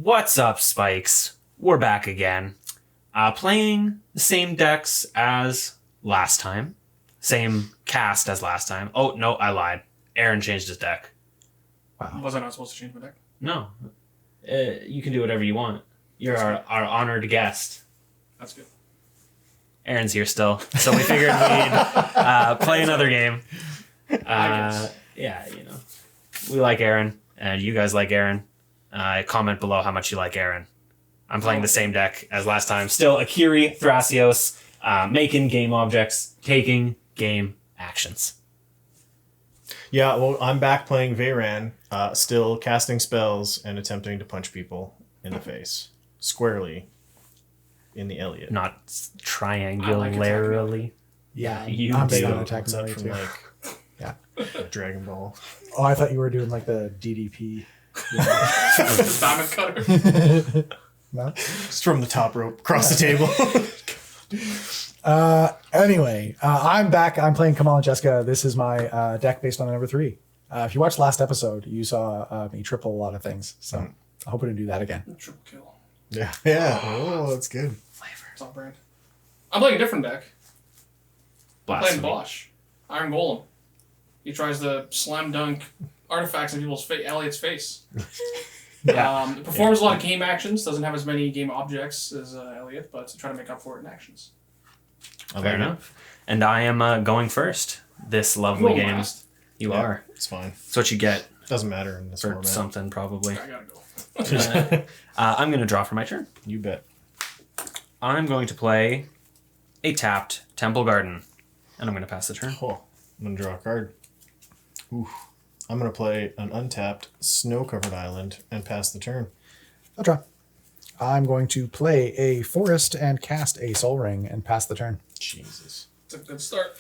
What's up, Spikes? We're back again. Playing the same decks as last time. Same cast as last time. Oh, no, I lied. Aaron changed his deck. Wow. Was I not supposed to change my deck? No. You can do whatever you want. You're our honored guest. That's good. Aaron's here still. So we figured we'd play another game. Yeah, you know. We like Aaron, and you guys like Aaron. Comment below how much you like Aaron. I'm playing the same deck as last time. Still Akiri, Thrasios, making game objects, taking game actions. Yeah, well, I'm back playing Veyran, still casting spells and attempting to punch people in the face. Squarely in the Elliot. Not triangularly. Yeah, You I'm big do. on attack What's up ability from too. like Yeah. Dragon Ball. Oh, I thought you were doing like the DDP. Diamond cutter. No? Just from the top rope across the table. Anyway, I'm back. I'm playing Kamahl and Jeska. This is my deck based on number 3. If you watched last episode, you saw me triple a lot of things. So I hope we don't do that again. Triple kill. Yeah. Yeah. Oh, that's good. It's on brand. I'm playing a different deck. I'm playing Blasphemy. Bosh. Iron Golem. He tries to slam dunk artifacts in people's Elliot's face. Yeah. It performs a lot of game actions. Doesn't have as many game objects as Elliot, but to try to make up for it in actions. Fair enough. And I am going first this I'm lovely going game. last. You Yeah, are. It's fine. It's what you get Doesn't matter in this for format. something, probably. I gotta go. I'm going to draw for my turn. You bet. I'm going to play a tapped Temple Garden. And I'm going to pass the turn. Oh, I'm going to draw a card. Ooh. I'm going to play an untapped snow-covered island and pass the turn. I'll draw. I'm going to play a forest and cast a soul ring and pass the turn. Jesus. It's a good start.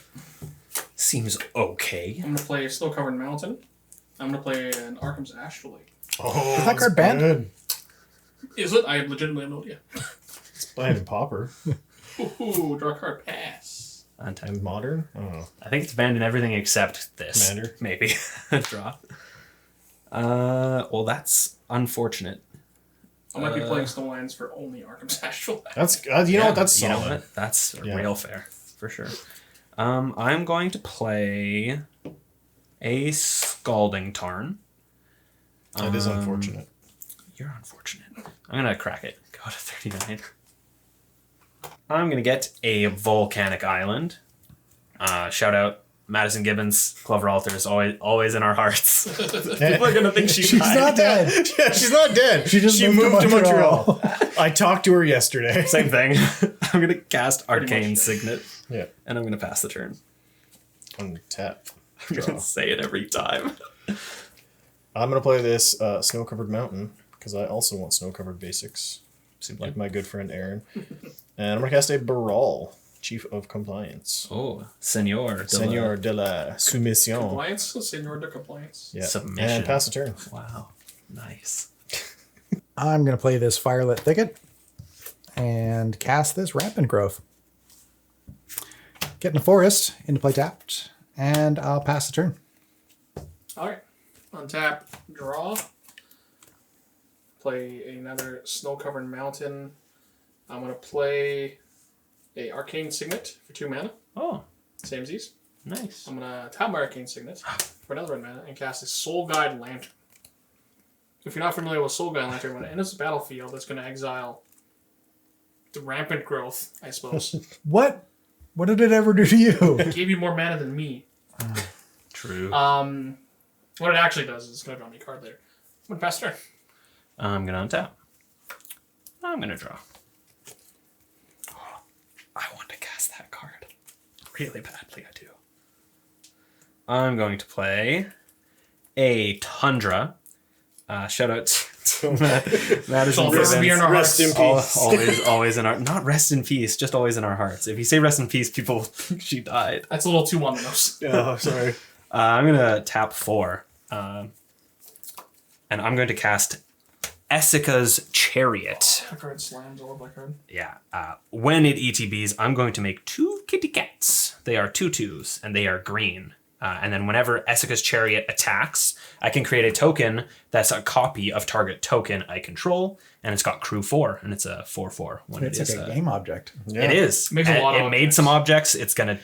Seems okay. I'm gonna play a snow-covered mountain. I'm gonna play an Arkham's Astral Lake. Oh, Is that card banned? good. Is it? I legitimately have no idea. It's banned in Pauper. Ooh, draw a card, pass. Untapped. And Modern? I don't know. I think it's banned in everything except this. Commander? Maybe. Draw. Well, that's unfortunate. I might be playing Snowlands for only Arkham's Astral Lake. That's, you know what? That's You solid. know what? That's Yeah. real fair. For sure. I'm going to play a Scalding Tarn. That is unfortunate. You're unfortunate. I'm going to crack it. Go to 39. I'm going to get a Volcanic Island. Shout out Madison Gibbons. Clover Alter is always in our hearts. People are going to think She's died. not dead. Yeah, she's not dead. She just moved to Montreal. I talked to her yesterday. Same thing. I'm going to cast Arcane much. Signet. Yeah. And I'm going to pass the turn. Untap. I'm going to say it every time. I'm going to play this snow-covered mountain because I also want snow-covered basics. Seems Like my good friend Aaron. And I'm going to cast a Baral, Chief of Compliance. Oh, Senor. Senor de la Soumission. Compliance? Senor de Compliance. Yeah. Submission. And pass the turn. Wow. Nice. I'm going to play this Firelit Thicket and cast this Rampant Growth. Get in a forest, into play tapped, and I'll pass the turn. Alright. Untap, draw. Play another snow-covered mountain. I'm gonna play a Arcane Signet for 2 mana. Oh, Samesies. nice. I'm gonna tap my Arcane Signet for another red mana and cast a Soul Guide Lantern. If you're not familiar with Soul Guide Lantern, when it enters the battlefield, it's gonna exile the Rampant Growth, I suppose. What? What did it ever do to you? It gave you more mana than me. True. What it actually does is it's gonna draw me a card later. I'm gonna pass turn. I'm going to untap. I'm going to draw. I want to cast that card. Really badly, I do. I'm going to play a Tundra. Shout out to Madison It'll forever be in our Rest in hearts. peace. Always in our... Not rest in peace, just always in our hearts. If you say rest in peace, people think she died. That's a little too on the nose. Oh, sorry. I'm going to tap 4. And I'm going to cast Essica's Chariot. That card slams all of my card. Yeah. When it ETBs, I'm going to make 2 kitty cats. They are 2/2s, and they are green. And then whenever Essica's Chariot attacks, I can create a token that's a copy of target token I control, and it's got crew 4, and it's a 4/4 when It's it is. like a game object. Yeah. It is. Makes a lot of it made objects. some objects. It's gonna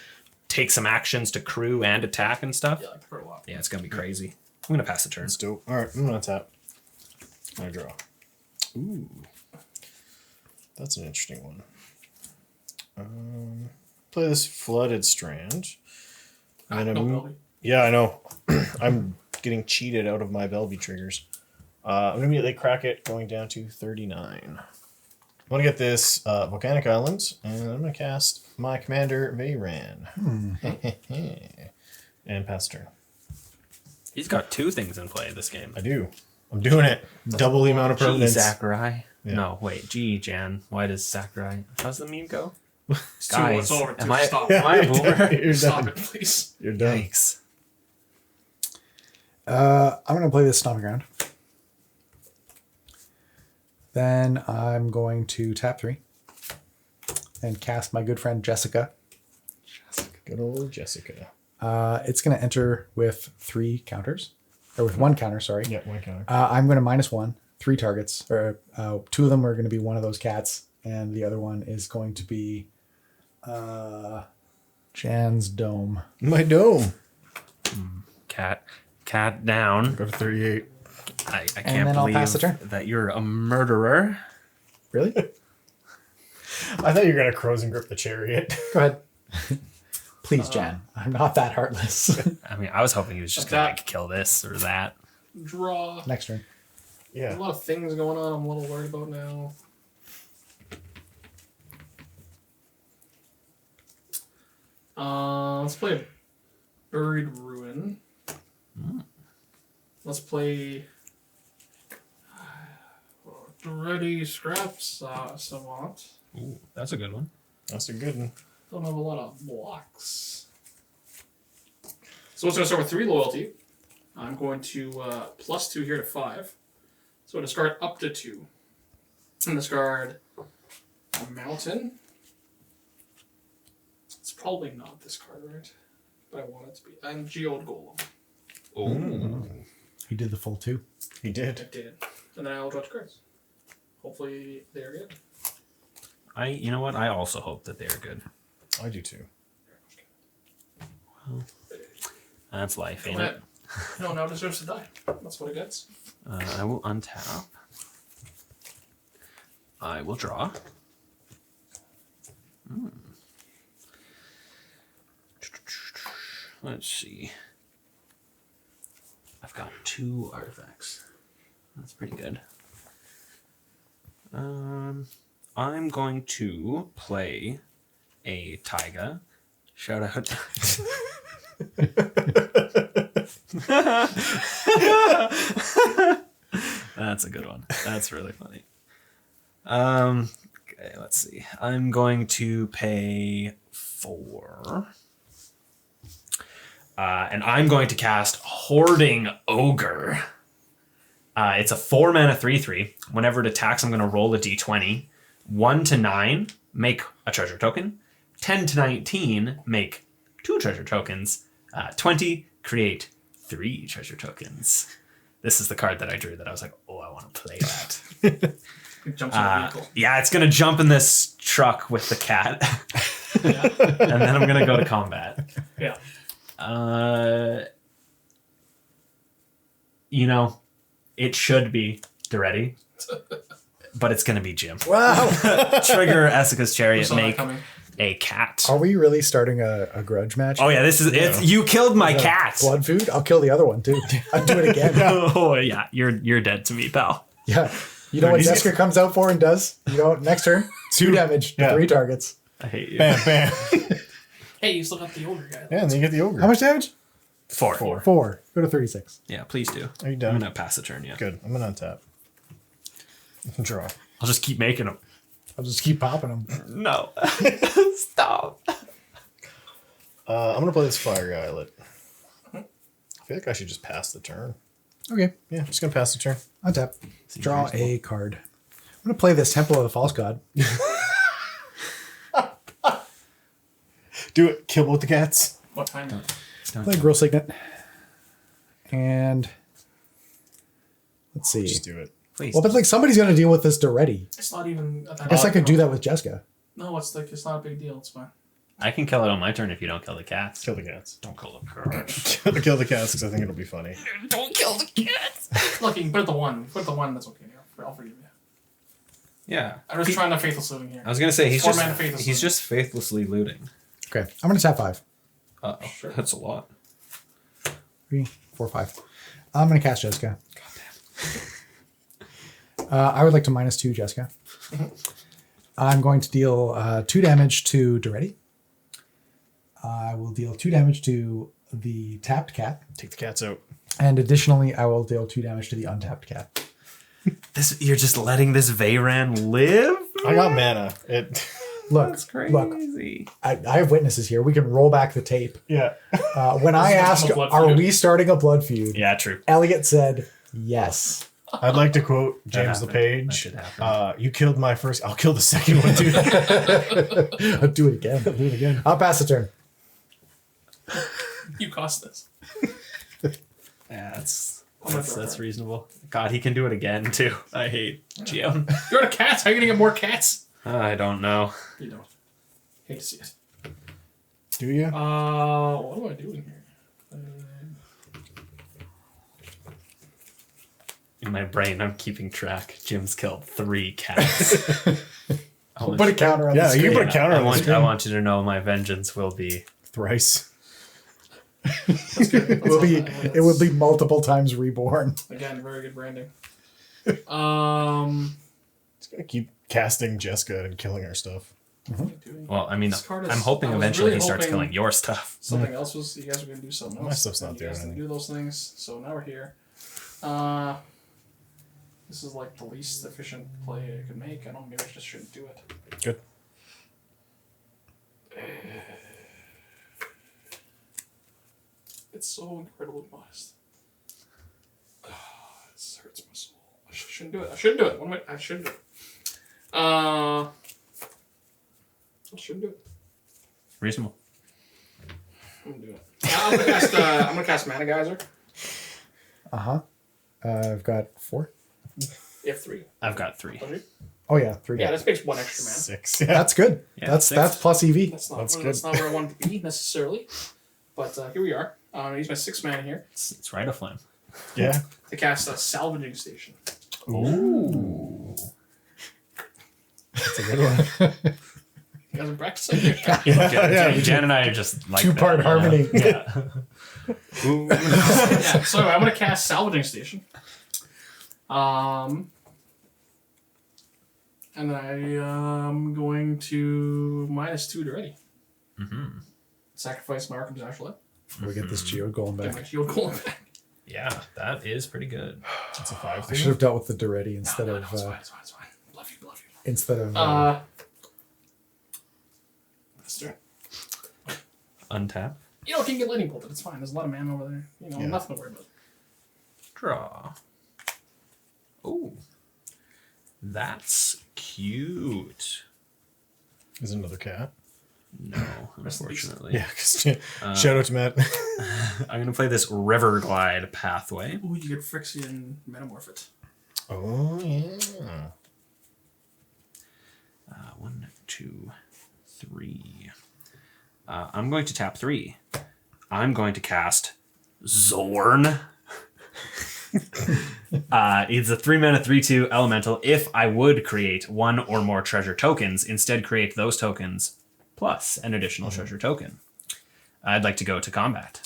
take some actions to crew and attack and stuff. Yeah, I prefer a lot. Yeah, it's gonna be crazy. I'm gonna pass the turn. That's dope. All right, I'm gonna tap. I draw. Ooh, that's an interesting one. Play this Flooded Strand. And No I'm, penalty. yeah, I know. I'm getting cheated out of my Belby triggers. I'm gonna immediately crack it, going down to 39. I want to get this Volcanic Islands, and I'm gonna cast my commander Veyran. And pass turn. He's got 2 things in play this game. I do. I'm doing it. Double the amount of Gee, permanents. Sakurai. Yeah. No, wait. Gee, Jan. Why does Sakurai? How's the meme go? It's Guys, over. am I- Stop. am I a boomer? You're Stop done. it, please. You're done. Yikes. I'm going to play this Stomping Ground. Then I'm going to tap 3 and cast my good friend Jeska. Good old Jessica. It's going to enter with 3 counters, or with 1 counter, sorry. Yeah, one counter. I'm going to -1, 3 targets, or 2 of them are going to be one of those cats, and the other one is going to be Jan's Dome. My dome. Cat down. Go to 38. I And can't then I'll pass the believe turn. that you're a murderer. Really? I thought you were gonna Crows and Grip the Chariot. Go ahead. Please, Jan. I'm not that heartless. I mean, I was hoping he was just gonna Attack. like kill this or that. Draw. Next turn. There's Yeah. a lot of things going on. I'm a little worried about now. Let's play Buried Ruin. Let's play Ready Scraps Savant. Ooh, that's a good one. That's a good one. Don't have a lot of blocks. So it's going to start with 3 loyalty. I'm going to +2 here to 5. So I discard up to 2. And discard a mountain. It's probably not this card, right? But I want it to be. And Geode Golem. Oh, He did the full 2. He I did. did. And then I'll draw 2 cards. Hopefully they're good. you know what? I also hope that they are good. I do too. That's life, ain't But, it? no, now it deserves to die. That's what it gets. I will untap. I will draw. Let's see. I've got 2 artifacts. That's pretty good. I'm going to play a Taiga. Shout out. That's a good one. That's really funny. Okay, let's see. I'm going to pay 4. And I'm going to cast Hoarding Ogre. It's a 4 mana 3/3. Whenever it attacks, I'm going to roll a d20. 1 to 9, make a treasure token. 10 to 19, make 2 treasure tokens. 20, create 3 treasure tokens. This is the card that I drew that I was like, oh, I want to play that. It jumps in the vehicle. Yeah, it's going to jump in this truck with the cat. Yeah. And then I'm going to go to combat. Yeah. You know, it should be Duretti, but it's going to be Jim. Wow. Trigger Essica's We Chariot, saw that make coming. a cat. Are we really starting a grudge match? Oh yeah, this is it's you killed my cat. Blood food? I'll kill the other one too. I'll do it again. Oh yeah, you're dead to me, pal. Yeah. You know what He's- Jeska comes out for and does? You know, next turn, 2 damage, Yeah. 3 targets. I hate you. Bam, bam. Hey, you still got the ogre guy. Yeah, and then you get the ogre. How much damage? 4. 4. Go to 36. Yeah, please do. Are you I'm done? gonna pass the turn. Yeah, Good. I'm gonna untap. Draw. I'll just keep making them. I'll just keep popping them. No, stop. I'm gonna play this Fire Islet. I feel like I should just pass the turn. Okay. Yeah, just gonna pass the turn. Untap. Draw a card. I'm going to play this Temple of the False God. Do it. Kill both the cats. What time? Play Gross Signet. And let's see. Just do it. Please. Well, but like somebody's gonna deal with this already. It's not even. I guess I could do that with Jeska. No, it's like it's not a big deal. It's fine. I can kill it on my turn if you don't kill the cats. Kill the cats. Don't kill the cats. Kill the cats because I think it'll be funny. Don't kill the cats. Look, you can put it the one. Put it the one. That's okay. I'll forgive you. Yeah. I'm just trying to faithless living here. I was gonna say he's 4 mana faithless he's living. just faithlessly looting. Okay, I'm gonna tap 5. Sure. That's a lot. 3, 4, 5. I'm gonna cast Jeska. I would like to -2 Jeska. I'm going to deal 2 damage to Duretti. I will deal 2 damage to the tapped cat. Take the cats out. And additionally, I will deal 2 damage to the untapped cat. You're just letting this Veyran live? I got mana. Look, That's crazy. look. I have witnesses here. We can roll back the tape. Yeah. When I This is asked, a blood are feud. we starting a blood feud? Yeah, true. Elliot said, yes. I'd like to quote James happened. LePage. That did happen. You killed my first. I'll kill the second one too. I'll do it again. Do it again. I'll pass the turn. You cost this. Yeah, that's gonna that's, throw that's her. reasonable. God, he can do it again too. I hate GM. You're out of cats. How are you gonna get more cats? I don't know. You don't. Hate to see it. Do you? What am I doing here? In my brain, I'm keeping track. Jim's killed 3 cats. I'll put a counter on Yeah, the you screen. can put a counter I on the want, screen. I want you to know my vengeance will be Thrice. That's good. It will be multiple times reborn. Again, very good branding. Just gotta keep casting Jeska and killing our stuff. What am I doing? well. I mean, This card is- I'm hoping I was eventually really he starts hoping- killing your stuff. Something else was. You guys were gonna do something else. My stuff's not and you doing guys didn't anything. do those things. So now we're here. This is like the least efficient play I could make. I don't. Maybe I just shouldn't do it. Good. It's so incredibly modest. This hurts my soul. I shouldn't do it. I shouldn't do it. What am I shouldn't do it. I shouldn't do it. Reasonable. I'm gonna do it. I'm gonna cast Mana Geyser. I've got 4. You have 3. I've got 3. Don't you? Oh yeah, 3. Yeah, this makes 1 extra mana. 6. Yeah. That's good. Yeah, that's 6. plus EV. That's That's not where I wanted to be necessarily. But here we are. I'm gonna use my 6 mana here It's right of flame. Yeah. to cast a Salvaging Station. Ooh. That's a good one. You guys been practicing? Jan and I are just like 2-part that, you know? harmony. Yeah. Ooh. Yeah, so I'm gonna cast Salvaging Station. And then I am going to -2 already. Mm-hmm. Sacrifice my Arkham's Ashlet. We get this Geode Golem Get my back. Shield Golem back. Yeah, that is pretty good. It's a I 5. should have dealt with the Duretti instead No, of it's fine, it's fine, it's fine. Love you. instead of This turn. Untap. You know, it can get Lightning Bolted. It's fine. There's a lot of mana over there. You know, Yeah. nothing to worry about. Draw. Oh. That's cute. Is another cat. No, unfortunately. Yeah, because shout out to Matt. I'm going to play this River Glide Pathway. Ooh, you get Phyrexian Metamorph it. Oh, yeah. 1, 2, 3. I'm going to tap 3. I'm going to cast Zorn. It's a 3-mana 3/2 elemental. If I would create 1 or more treasure tokens, instead create those tokens plus an additional treasure token. I'd like to go to combat.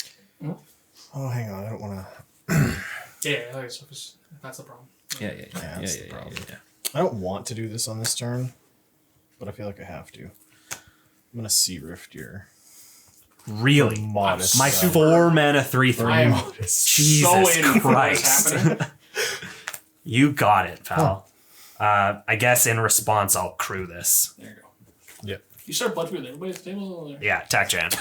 Oh, hang on. I don't want to. Yeah, okay, so that's the problem. Yeah. that's the problem. I don't want to do this on this turn, but I feel like I have to. I'm going to Sea Rift your Really? modest. My side. 4-mana I 3/3. am Jesus so in for Christ. what's happening. You got it, pal. I guess in response, I'll crew this. There you go. Yep. You start Blood Feud. Everybody's at the table. Yeah, tack jam.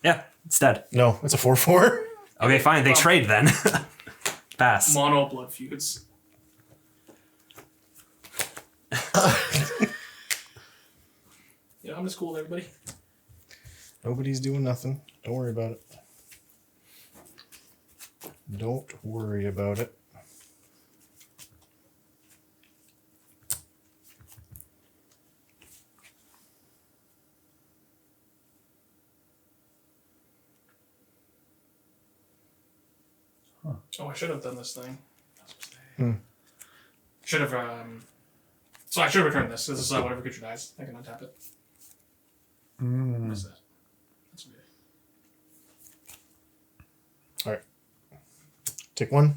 Yeah, it's dead. No, it's a 4/4. Okay, fine. They trade then. Pass. Mono Blood Feuds. Yeah, I'm just cool with everybody. Nobody's doing nothing. Don't worry about it. Don't worry about it. Oh, I should have done this thing. Hmm. Should have. So I should have returned this. This is whatever creature dies. I can untap it. What is that? That's weird. All right. Take one.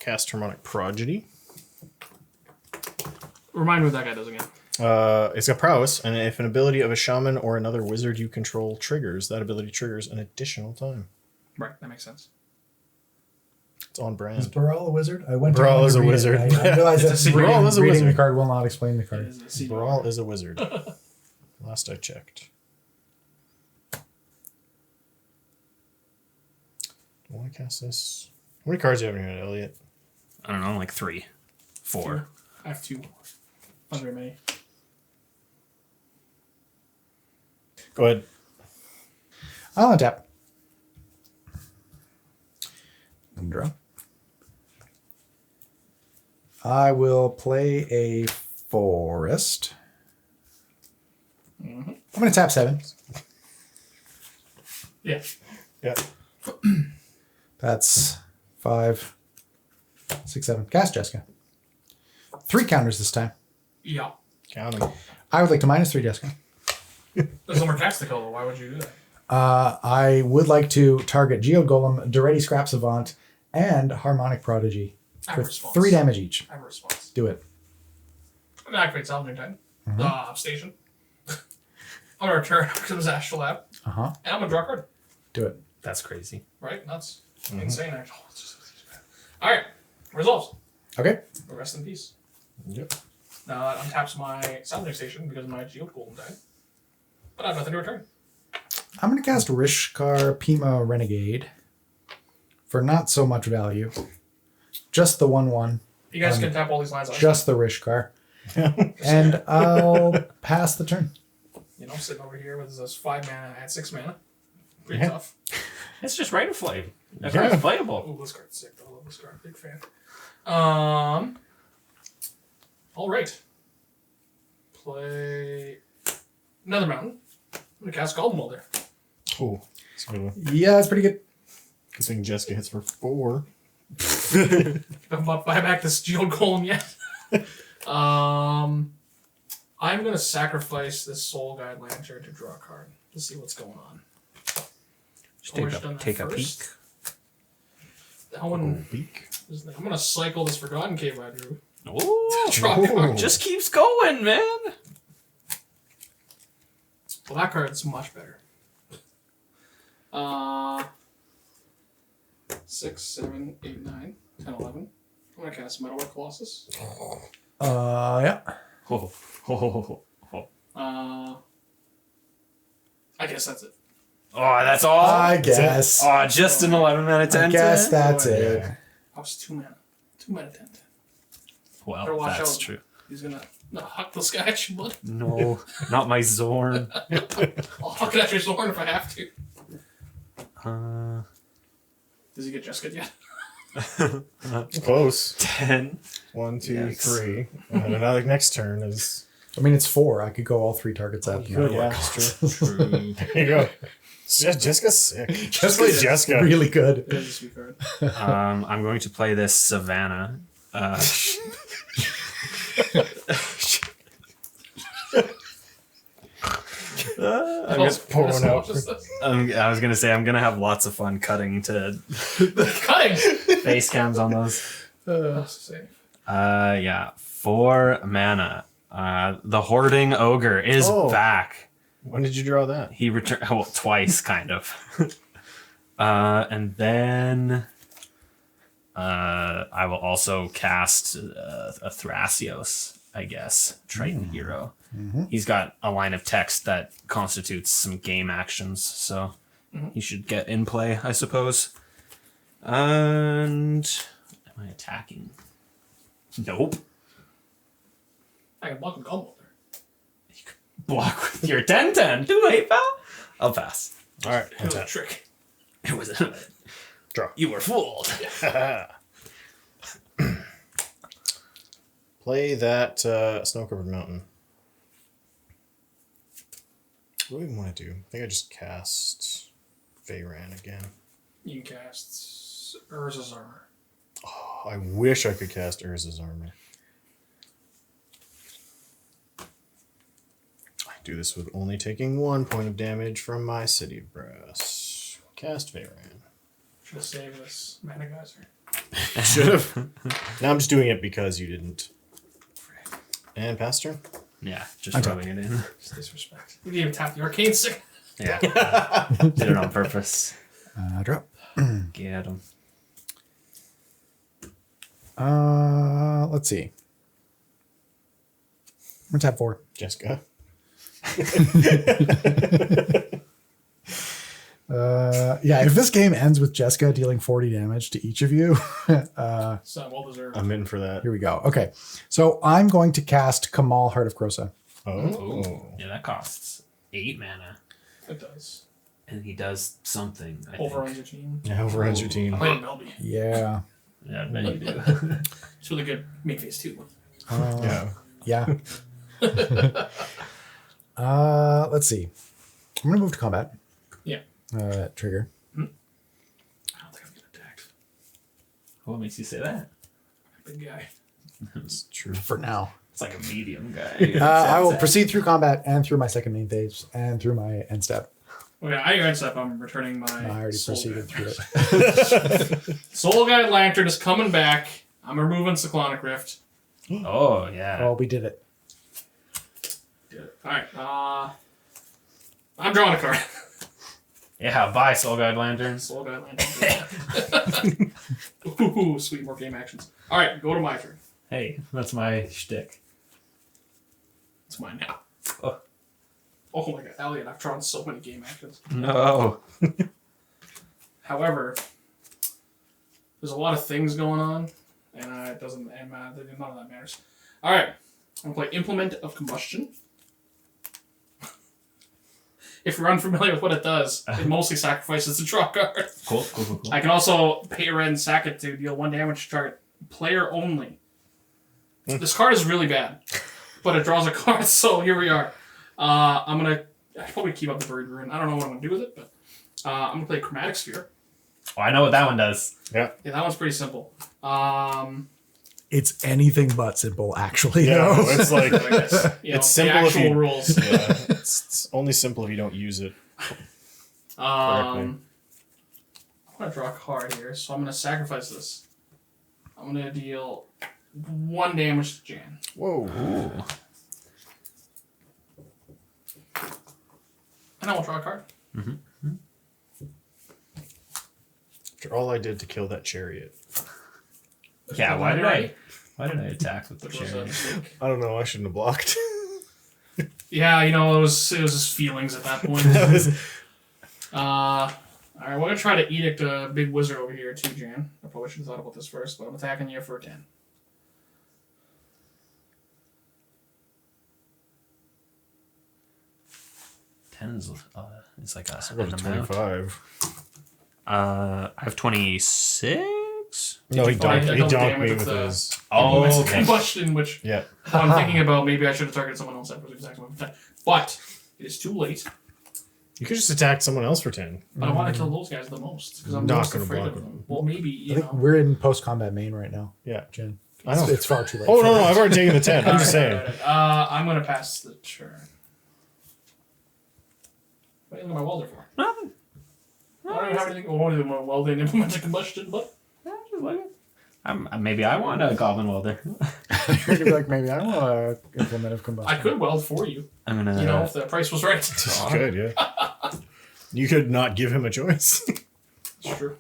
Cast Harmonic Prodigy. Remind me what that guy does again. It's got prowess, and if an ability of a shaman or another wizard you control triggers, that ability triggers an additional time. Right, that makes sense. It's on Is brand. Baral a wizard? I went. Baral to is a read it. wizard. I realized It's that a reading, Baral is a reading the wizard. card will not explain the It card. is a sea Baral is a wizard. Last I checked. Do I want to cast this? How many cards do you have in here, Elliot? I don't know, like 3, 4. I have 2. Not very many. Go ahead. I'll untap. And draw. I will play a forest. Mm-hmm. I'm going to tap 7. Yeah. Yeah. That's 5, 6, 7. Cast Jeska. 3 counters this time. Yeah. Count them. I would like to -3 Jeska. There's no more tactical, though. Why would you do that? I would like to target Geode Golem, Duretti Scrap Savant, and Harmonic Prodigy I have for a response. 3 damage each. I have a response. Do it. I'm going to activate Salvaging Titan. Station. I'm going to return to the Astral Lab. Uh huh. And I'm going to draw a card. Do it. That's crazy. Right? That's insane, actually. Oh, it's just Alright. Resolves. Okay. Rest in peace. Yep. Now that untaps my Salvaging Station because my Geode Golem died. But I have nothing to return. I'm going to cast Rishkar Pima Renegade for not so much value. Just the 1/1. You guys can tap all these lines on. Just the Rishkar. And I'll pass the turn. You know, sitting over here with this 5 mana at 6 mana. Pretty tough. It's just Rite of Flame. That's Yeah. playable. Oh, this card's sick. I love this card. Big fan. All right. Play another mountain. I'm gonna cast Golden Molder. Cool. That's a good one. Yeah, that's pretty good. Good thing Jeska hits for 4. I'm not buy back this Geode Golem yet. I'm gonna sacrifice this Soul Guide Lantern to draw a card to see what's going on. Just Always done that take a peek. first. That one. Beak. I'm gonna cycle this Forgotten Cave I drew. Oh, Draw a card. just keeps going, man. Well, that card's much better. 6, 7, 8, 9, 10, 11. I'm gonna cast Metalwork Colossus. Yeah. Oh, oh, oh. I guess that's it. Oh, that's all? I guess. Oh, just an 11 out of 10. I guess 10? that's Oh, it. yeah. That was 2 mana. 2 mana 10. Well, Better watch that's out. true. He's gonna huck this guy at you, bud. No, not my Zorn. I'll huck it at your Zorn if I have to. Does he get Jeska yet? Close. 10. 1, 2, Yes. 3. And another next turn is. I mean, it's 4. I could go all 3 targets at You could, him. yeah. That's true. There you go. Jeska's sick. Just play Jeska. Really good. It is a sweet card. I'm going to play this Savannah. pouring out. I was going to say, I'm going to have lots of fun cutting to Cutting! face cams on those. That's safe. Yeah. 4 mana. The Hoarding Ogre is back. When did you draw that? He returned, well, twice, kind of. And then I will also cast a Thrasios, I guess, Triton hero. Mm-hmm. He's got a line of text that constitutes some game actions, so he should get in play, I suppose. And am I attacking? Nope. I can block with Golden Molder. Block with your 10-10. Do it, pal. I'll pass. All right. It was a trick. It was Draw. You were fooled. Play that snow-covered mountain. What do we want to do? I think I just cast Veyran again. You can cast Urza's Armor. Oh, I wish I could cast Urza's Armor. I do this with only taking 1 point of damage from my City of Brass. Cast Veyran. Should have saved this Mana Geyser. Should have. Now I'm just doing it because you didn't. And pass turn. Yeah, just rubbing it in. Just disrespect. You didn't even tap the Arcane Sick. Yeah. Did it on purpose. Drop. Get him. Let's see. I'm gonna tap 4. Jeska. Yeah, if this game ends with Jeska dealing 40 damage to each of you, So well deserved. I'm in for that. here we go. Okay, so I'm going to cast Kamahl, Heart of Krosa. Oh. Yeah, that costs 8 mana. It does. And he does something, I Overruns think. your team. Yeah, overruns your team. I played in Melby. Yeah. Yeah, I bet you do. It's really good. Make phase 2. Yeah. Yeah. Let's see. I'm gonna move to combat. Yeah. Trigger. I don't think I'm getting attacked. What makes you say that? Big guy. It's true. For now. It's like a medium guy. I will proceed through combat and through my second main phase and through my end step. Okay, I end step. I'm returning my. I already Soul proceeded Guide. through it. Soul Guide Lantern is coming back. I'm removing Cyclonic Rift. Oh, yeah. Well, we did it. Alright, I'm drawing a card. Yeah, bye, Soul Guide Lantern. Soul Guide Lantern. Ooh, sweet, more game actions. Alright, go to my turn. Hey, that's my shtick. It's mine now. Oh. Oh my god, Elliot, I've drawn so many game actions. No. However, there's a lot of things going on, and it doesn't, and none of that matters. Alright, I'm going to play Implement of Combustion. If you're unfamiliar with what it does, it mostly sacrifices the draw card. Cool. I can also pay a red and sack it to deal 1 damage to target player only. This card is really bad, but it draws a card, so here we are. I'm going to probably keep up the Bird Rune. I don't know what I'm going to do with it, but I'm going to play Chromatic Sphere. Oh, I know what that one does. Yeah. Yeah, that one's pretty simple. It's anything but simple, actually. Yeah, though. it's like I guess, It's the simple if actual you- rules. yeah, it's only simple if you don't use it. I'm going to draw a card here, so I'm going to sacrifice this. I'm going to deal 1 damage to Jan. Whoa. Ooh. And I will draw a card. After all I did to kill that chariot. Yeah, Which why was did alright, I attack with the Which was a chariot? mistake. I don't know. I shouldn't have blocked. Yeah, it was just feelings at that point. Alright, we're going to try to edict a big wizard over here too, Jan. I probably should have thought about this first, but I'm attacking you for a 10. Tens. It's like a. I'll go to an amount. 25. I have 26. No, he I donked double me damage with with the- his. Oh, It's a okay. combustion, which Yeah. I'm thinking about maybe I should have targeted someone else after the exact one. But it is too late. You could just attack someone else for 10. But I want to kill those guys the most because I'm Not most gonna afraid block of them. them. Well, maybe I you think know. we're in post-combat main right now, Yeah. Jen. I know. It's far too late. Oh, for no, that. I've already taken the 10. I'm just saying. I'm gonna pass the turn. What are you looking at my welder for? Nothing. I don't even have anything. I want to do my welding implemented combustion, but Maybe I want a goblin welder. You're gonna be like, maybe I want to implement a combustion. I could weld for you. I'm gonna. You know, if the price was right. You could, yeah. You could not give him a choice. It's true.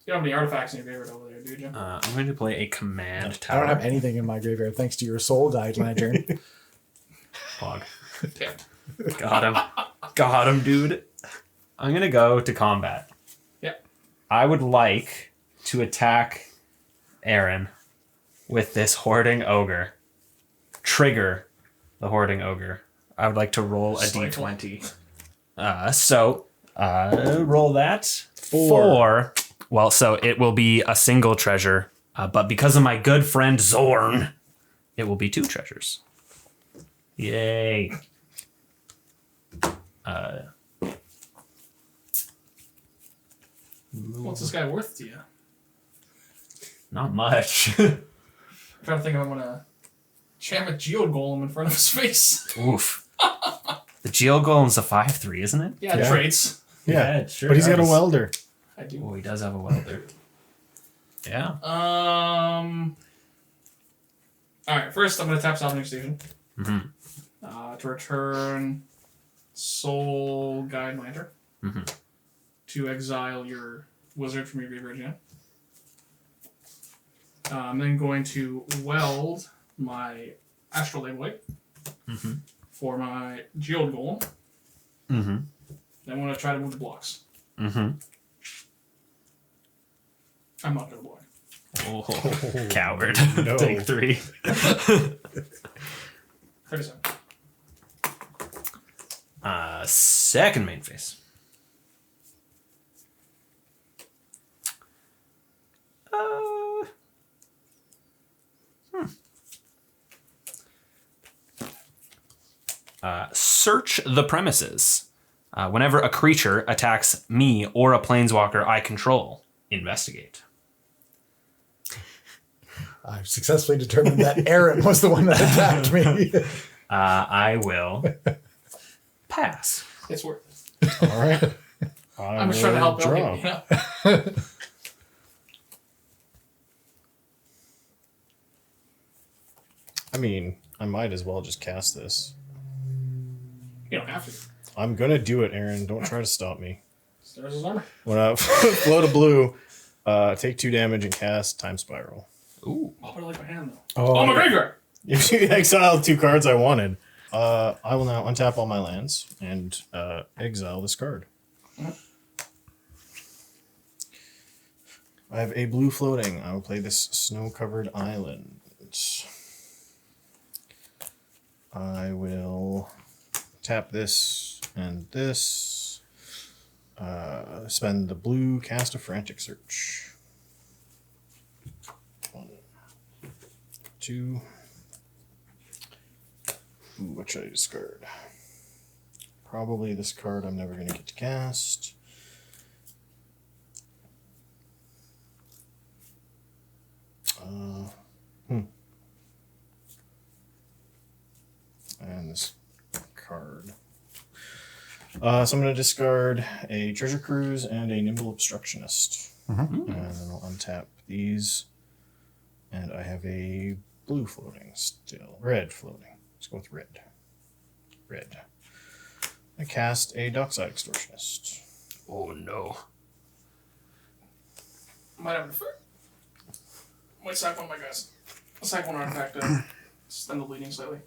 You don't have any artifacts in your favorite over there, do you? I'm going to play a command I tower. don't have anything in my graveyard thanks to your soul guide lantern. Pog. Damn. Got him, dude. I'm gonna go to combat. Yep. I would like to attack Aaron with this hoarding ogre. Trigger the hoarding ogre. I would like to roll a Stifle. d20. So Roll that. 4. Well, so it will be a single treasure, but because of my good friend Zorn, it will be 2 treasures. Yay. What's this guy worth to you? Not much. I'm trying to think if I'm gonna jam a Geode Golem in front of his face. Oof. The Geo Golem's a 5/3, isn't it? Yeah, Yeah. traits. Yeah, it sure but he's got a does. welder. I do. Oh, he does have a welder. Yeah. Alright, first I'm gonna tap Salvaging Station. Mm-hmm. To return Soul Guide Lantern. Mm-hmm. To exile your wizard from your graveyard again. I'm then going to weld my Astral White Mm-hmm. for my Geode Golem. Mm-hmm. Then I'm going to try to move the blocks. Mm-hmm. I'm not going to block. Oh, coward. No. Take 3. 37. Second main phase. Search the premises. Whenever a creature attacks me or a planeswalker I control, investigate. I've successfully determined that Aaron was the one that attacked me. I will pass. It's worth it. All right. I'm just trying to help out draw. here, you know? I mean, I might as well just cast this. You don't have to. I'm gonna do it, Aaron. Don't try to stop me. There's his armor. When I float a blue, take 2 damage and cast Time Spiral. Ooh. Oh, but I like my hand, though. Oh, Oh, my graveyard! If you exile 2 cards I wanted, I will now untap all my lands and exile this card. I have a blue floating. I will play this snow-covered island. I will tap this and this. Spend the blue, cast a Frantic Search. 1, 2. Ooh, what should I discard? Probably this card I'm never going to get to cast. And this card. So I'm going to discard a Treasure Cruise and a Nimble Obstructionist. And then I'll untap these. And I have a blue floating still. Red floating. Let's go with red. Red. I cast a Dockside Extortionist. Oh no. Might have a defer. Might sack one of my guys. I'll sack one artifact to stem the bleeding slightly.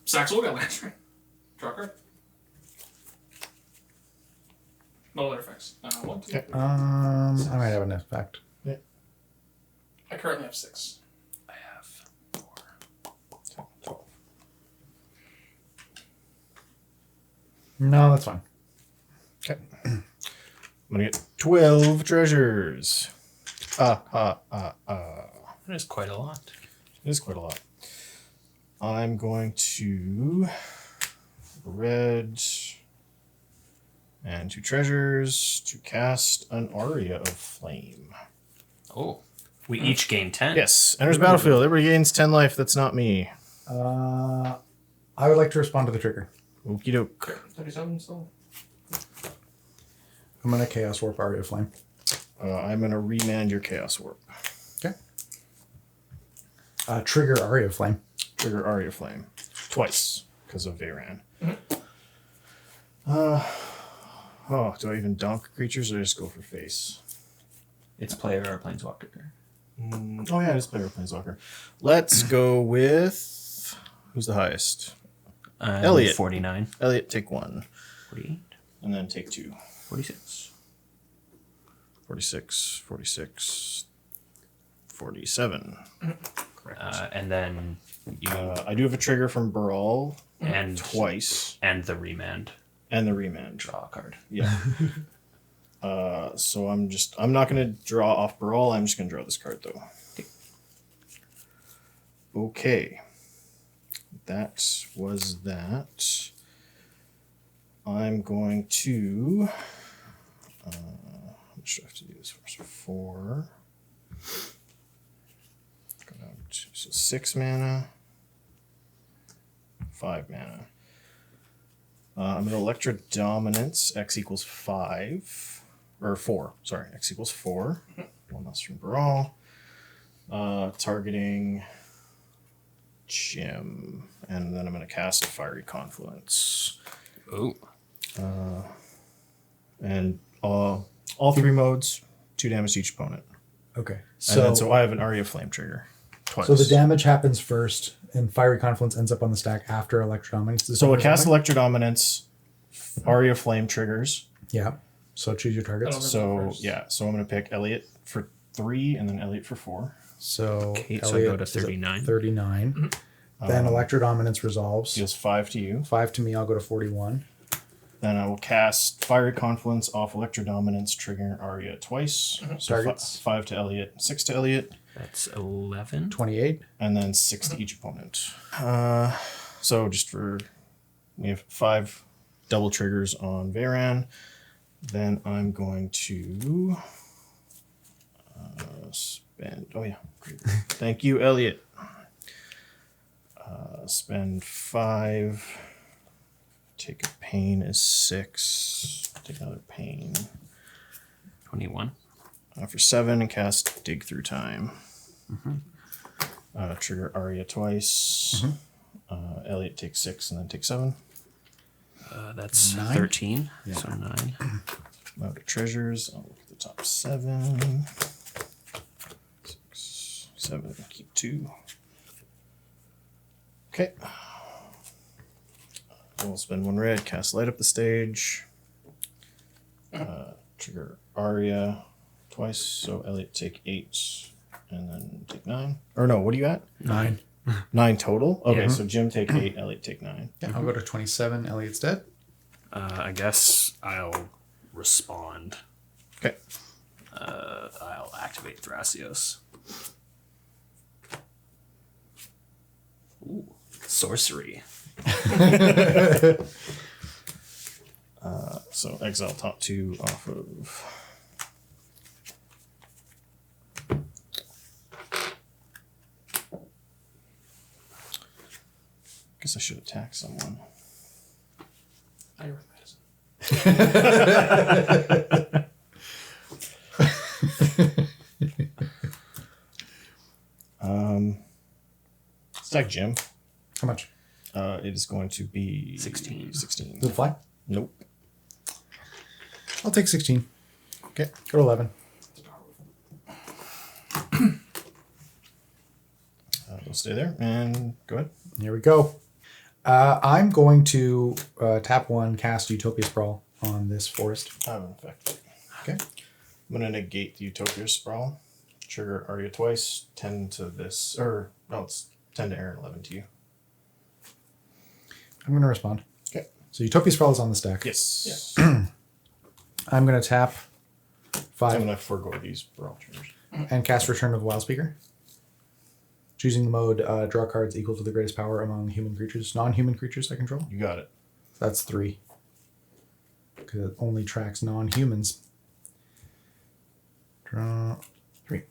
Sack Soul Guide Lantern. Draw a card. No other effects. 1, 2. Okay. I might have an effect. I currently have 6. I have 4. 12. No, that's fine. Okay. I'm gonna get 12 treasures. That is quite a lot. It is quite a lot. I'm going to red and 2 treasures to cast an Aria of Flame. Oh. We each gain 10. Yes, enters battlefield. Everybody gains 10 life. That's not me. I would like to respond to the trigger. Okie doke. 37 still. I'm going to Chaos Warp Aria of Flame. I'm going to remand your Chaos Warp. Okay. Trigger Aria of Flame. Trigger Aria of Flame. Twice, because of Veyran. Do I even donk creatures or just go for face? It's player or planeswalker. Oh yeah, it is player Planeswalker. Let's go with who's the highest? Elliot. 49. Elliot, take 1. 48. And then take 2. 46. 46, 46, 47. And then I do have a trigger from Brawl and twice. And the remand. And the remand. Draw a card. Yeah. So I'm not going to draw off Brawl. I'm just going to draw this card, though. Okay. That was that. I'm going to... how much do I have to do this for? So 4. Go down to, so 6 mana. 5 mana. I'm an Electro Dominance. X equals 5. Or 4. Sorry, X equals 4. One less from Brawl. Targeting Jim. And then I'm going to cast Fiery Confluence. Oh. And all 3 modes, 2 damage to each opponent. Okay. So I have an Aria Flame trigger. Twice. So the damage happens first, and Fiery Confluence ends up on the stack after Electro Dominance. So I cast Electro Dominance, Aria Flame triggers. Yeah. So choose your targets. So yeah, so I'm gonna pick Elliot for 3 and then Elliot for 4. So Okay, so Elliot go to is at 39. 39. Then Electro Dominance resolves. Deals 5 to you. 5 to me, I'll go to 41. Then I will cast Fiery Confluence off Electro Dominance, triggering Aria twice. So Targets. 5 to Elliot, 6 to Elliot. That's 11. 28. And then 6 to each opponent. So just for... We have 5 double triggers on Veyran. Then I'm going to... spend... Oh yeah, great. Thank you, Elliot. Spend 5... Take a pain is 6. Take another pain. 21. For 7 and cast Dig Through Time. Trigger Aria twice. Elliot takes 6 and then takes 7. That's 9? 13. Yeah. So 9. Out of treasures. I'll look at the top 7. 6, 7, keep 2. Okay. We'll spend 1 red, cast Light Up the Stage. Trigger Aria twice, so Elliot take 8 and then take 9. Or no, what are you at? 9. 9 total? Okay, Yeah. so Jim take 8, Elliot take 9. Yeah, I'll go to 27. Elliot's dead. I guess I'll respond. Okay. I'll activate Thrasios. Ooh, sorcery. So exile top 2 off of... Guess I should attack someone. I worth medicine. Stack Jim. How much? It is going to be 16. 16. Does it fly? Nope. I'll take 16. Okay. Go to 11. We'll stay there and go ahead. Here we go. I'm going to tap 1, cast Utopia Sprawl on this forest. In fact, Okay. I'm going to negate the Utopia Sprawl. Trigger Aria twice. 10 to this. Or, no, it's 10 to Aaron, 11 to you. I'm going to respond. Okay. So Utopia Sprawl is on the stack. Yes. I'm going to tap 5 I'm going to forego these Brawl triggers. and cast Return of the Wild Speaker. Choosing the mode, draw cards equal to the greatest power among human creatures, non-human creatures I control. You got it. That's 3. Because it only tracks non-humans. Draw 3.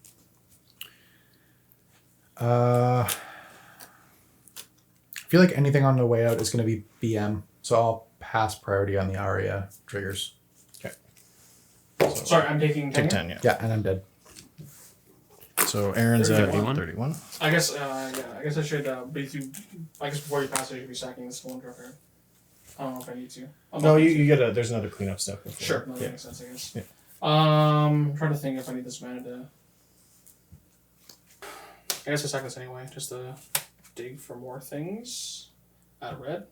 I feel like anything on the way out is going to be BM, so I'll pass priority on the Aria triggers. Okay. Sorry, I'm taking 10. Take 10, yeah. Yeah, and I'm dead. So Aaron's at 31. 31. I guess, yeah, I guess I should be through. I guess before you pass it, you should be stacking this one draw card. I don't know if I need to. No, you get a. There's another cleanup step before. Sure, no, that Yeah. makes sense, I guess. Yeah. I'm trying to think if I need this mana to. I guess I stack this anyway, just to dig for more things. Add a red.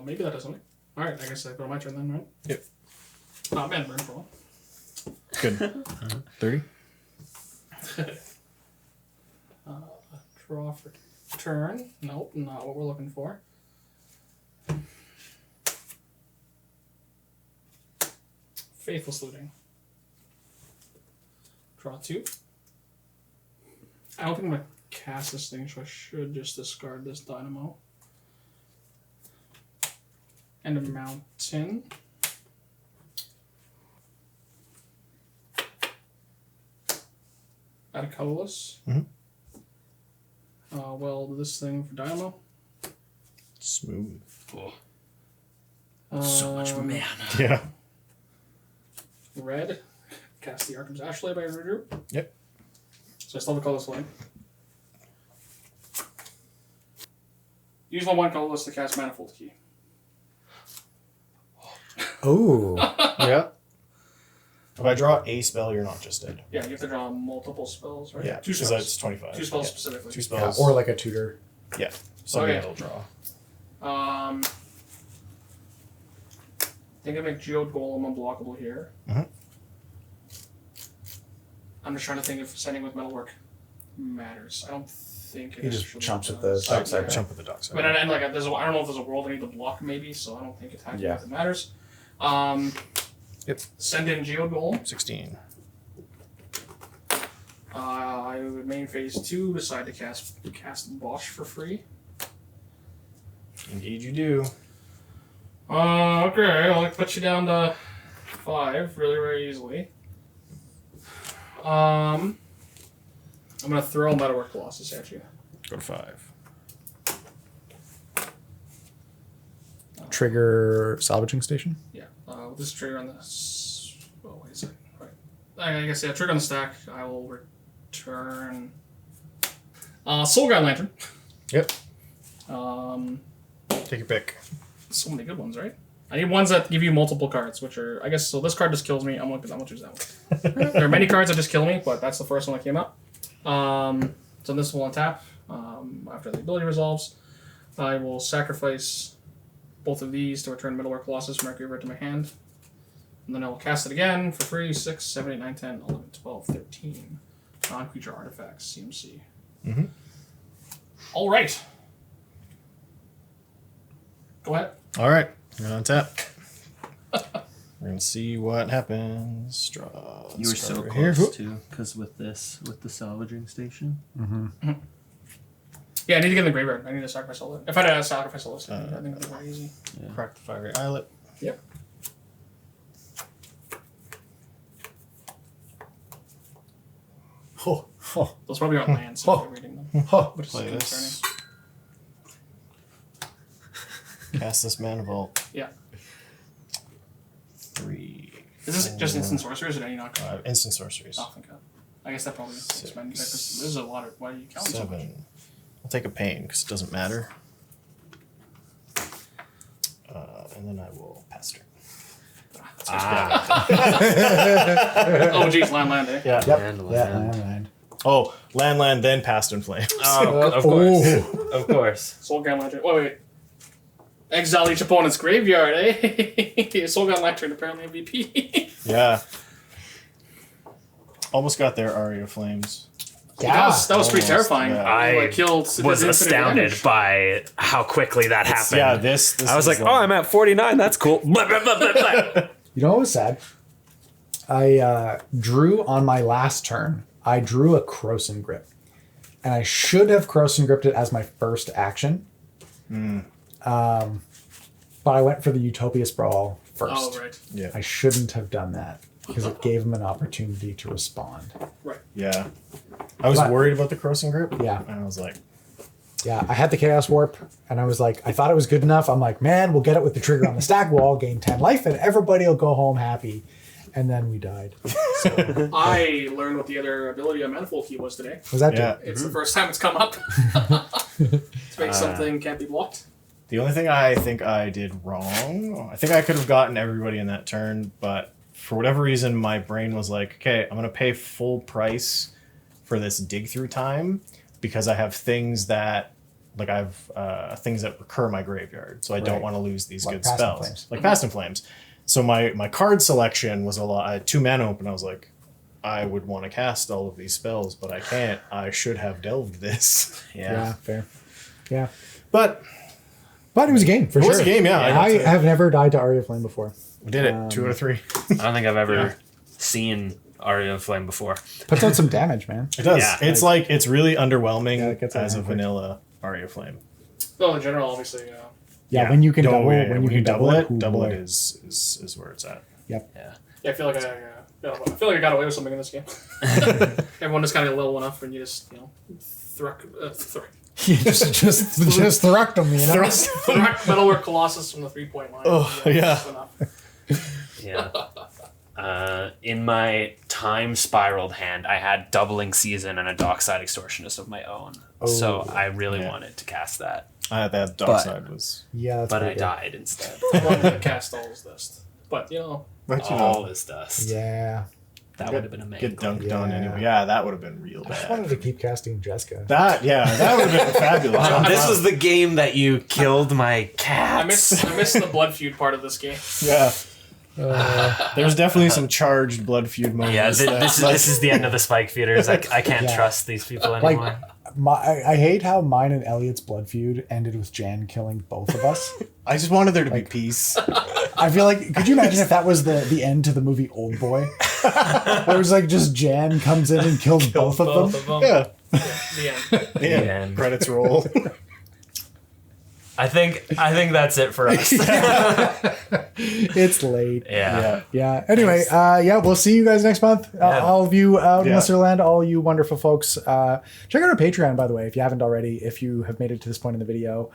Maybe that does something. Alright, I guess I go to my turn then, right? Yep. Man, burn for all. Good. 30. Draw for turn. Nope, not what we're looking for. Faithless Looting. Draw 2. I don't think I'm going to cast this thing, so I should just discard this Dynamo. And a Mountain. Add a colorless. Weld this thing for Dynamo. Smooth. So much mana. Yeah. Red. Cast the Arkham's Ashley by Rudru. Yep. So I still have a colorless lane. Use one colorless to cast Manifold Key. Oh. Yeah. If I draw a spell, you're not just dead. Yeah, you have to draw multiple spells, right? Yeah, 2 because spells. that's 25. 2 spells Yeah. specifically. 2 Yeah, spells. or like a tutor. Yeah. Somebody Okay. will draw. I think I make Geode Golem unblockable here. Mhm. I'm just trying to think if sending with Metalwork matters. I don't think it He just actually chumps at does. the dark side. Yeah. Jump with the dock side. But and like there's I don't know if there's a world I need to block maybe, so I don't think attacking Yeah. with it matters. Yep. Send in Geode Golem. 16. I would main phase 2 decide to cast Bosh for free. Indeed you do. Okay, I'll put you down to 5 really, very easily. I'm gonna throw Metalwork Colossus at you. Go to 5. Trigger salvaging station. Yeah. With this trigger on this. Oh, wait a second. Right. I guess, yeah, trigger on the stack. I will return. Soul Guide Lantern. Yep. Take your pick. So many good ones, right? I need ones that give you multiple cards, which are, I guess, so this card just kills me. I'm gonna choose that one. There are many cards that just kill me, but that's the first one that came up. So this will untap. After the ability resolves, I will sacrifice both of these to return Middleware Colossus from my graveyard to my hand. And then I will cast it again for free. 6, 7, 8, 9, 10, 11, 12, 13. Non-creature artifacts, CMC. Mm-hmm. All right. Go ahead. All right. You're on tap. We're going to see what happens. Draw. You were this so card right here. close Whoop. too, because with the salvaging station. Yeah, I need to get in the graveyard. I need to sacrifice all that. If I had a sacrifice all this, I think it'd be very easy. Crack the fiery eyelet. Yep. Oh, oh, Those probably aren't lands, so Oh. I'm reading them. oh. Which is Play concerning. this. Cast this mana vault. Yeah. 3. Is this just instant sorcerers or any not? Instant sorceries. Oh, thank God. I guess that probably Six. explains. This is a lot of. Why do you count so much? 7. I'll take a pain because it doesn't matter. And then I will pass turn. Oh, geez, land, eh? Yeah. Yep. And Yeah, land. land. Oh, land, then past in flames. Oh, of course. Oh. Of course. Soul Gun Lantern. Wait. Exile each opponent's graveyard, eh? Soul Gun Lantern, apparently MVP. Yeah. Almost got there, Aria Flames. Yeah. That was pretty Almost, terrifying. yeah. I killed was infinite astounded damage. by how quickly that happened. Yeah, this I was like, is oh, I'm at 49. That's cool. Blah, blah, blah, blah, blah. You know what was sad? I drew on my last turn. I drew a Croson Grip. And I should have Croson Gripped it as my first action. But I went for the Utopia Sprawl first. Oh, right. Yeah. I shouldn't have done that because it gave him an opportunity to respond. Right. Yeah. I was But- worried about the crossing grip. Yeah. And I was like, Yeah, I had the Chaos Warp, and I was like, I thought it was good enough. I'm like, man, we'll get it with the trigger on the stack wall, gain 10 life, and everybody will go home happy. And then we died. So, I learned what the other ability on Manifold Key was today. was that yeah. It's the first time it's come up. To make something can't be blocked. The only thing I think I did wrong, I think I could have gotten everybody in that turn, but for whatever reason, my brain was like, okay, I'm going to pay full price for this dig through time because I have things that, like I have things that recur my graveyard, so I don't Right. want to lose these Like good Past in spells. Flames. Like Past in Flames. So my card selection was a lot. I had 2 mana open. I was like, I would want to cast all of these spells, but I can't. I should have delved this. Yeah, fair. Yeah. But it was a game, for sure. It was a game, yeah. I have never died to Aria Flame before. we did it. 2 out of 3. I don't think I've ever seen Aria of Flame before. Puts out some damage, man. It does. Yeah. It's like it's really underwhelming Yeah, it gets out as a hand quick. vanilla Aria Flame. Well, in general, obviously, Yeah, when you can Don't- double, yeah, when you can double it, ooh, double boy. it is where it's at. Yep. Yeah. yeah, I feel like I got away with something in this game. Everyone is kind of little enough when you just, thruck just thrust them, you know. Metalwork Colossus from the 3-point line. Oh, yeah. that's enough. Yeah. In my time spiraled hand, I had Doubling Season and a Dockside Extortionist of my own. So I really wanted to cast that. That dark side was. Yeah, that's But I pretty good. died instead. I wanted to cast all his dust. But, But All is dust. Yeah. That would have been amazing. get dunked on Yeah. anyway. Yeah, that would have been real I just bad. wanted to keep casting Jeska. That would have been fabulous. This was the game that you killed my cats. I missed the blood feud part of this game. Yeah. There's definitely some charged blood feud moments. Yeah, that- this is the end of the spike feeders. I can't Yeah. trust these people Like, anymore. I hate how mine and Elliot's blood feud ended with Jan killing both of us. I just wanted there to be peace. I feel like, could you imagine if that was the end to the movie Old Boy? Where it was like just Jan comes in and kills both of them. Both of them. Yeah. The end. Yeah. end. Credits roll. I think that's it for us. It's late. Yeah. Yeah. Anyway, we'll see you guys next month. All of you out in Yeah. Listerland, all you wonderful folks. Check out our Patreon, by the way, if you haven't already, if you have made it to this point in the video.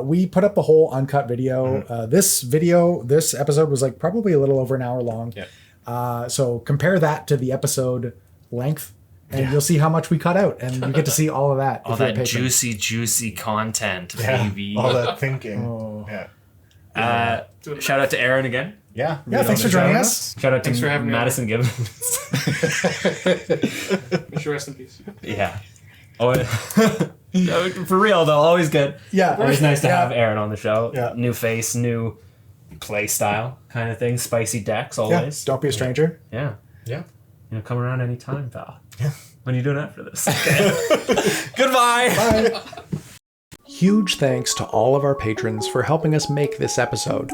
We put up a whole uncut video. This episode was like probably a little over an hour long. Yeah. So compare that to the episode length, and you'll see how much we cut out, and you get to see all of that. All if you're a that patron. juicy content, Yeah. baby. All that thinking. Oh. Yeah. Shout out to Aaron again. Yeah. Yeah, thanks for joining us. Shout out Thanks to for having me on. Madison Gibbons. May she rest in peace. Yeah. Oh, for real though, always good. Yeah. Always nice to Yeah. have Aaron on the show. Yeah. New face, new play style kind of thing. Spicy decks Yeah, always. don't be a stranger. Yeah. Yeah. Come around anytime, pal. Yeah. When are you doing after this? Goodbye. Bye. Huge thanks to all of our patrons for helping us make this episode.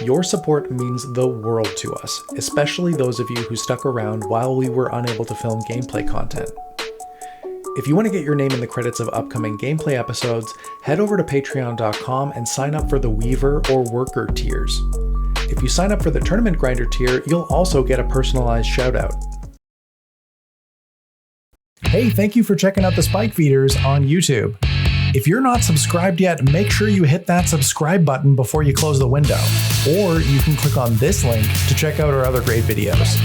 Your support means the world to us, especially those of you who stuck around while we were unable to film gameplay content. If you want to get your name in the credits of upcoming gameplay episodes, head over to patreon.com and sign up for the Weaver or Worker tiers. If you sign up for the Tournament Grinder tier, you'll also get a personalized shoutout. Hey, thank you for checking out the Spike Feeders on YouTube. If you're not subscribed yet, make sure you hit that subscribe button before you close the window. Or you can click on this link to check out our other great videos.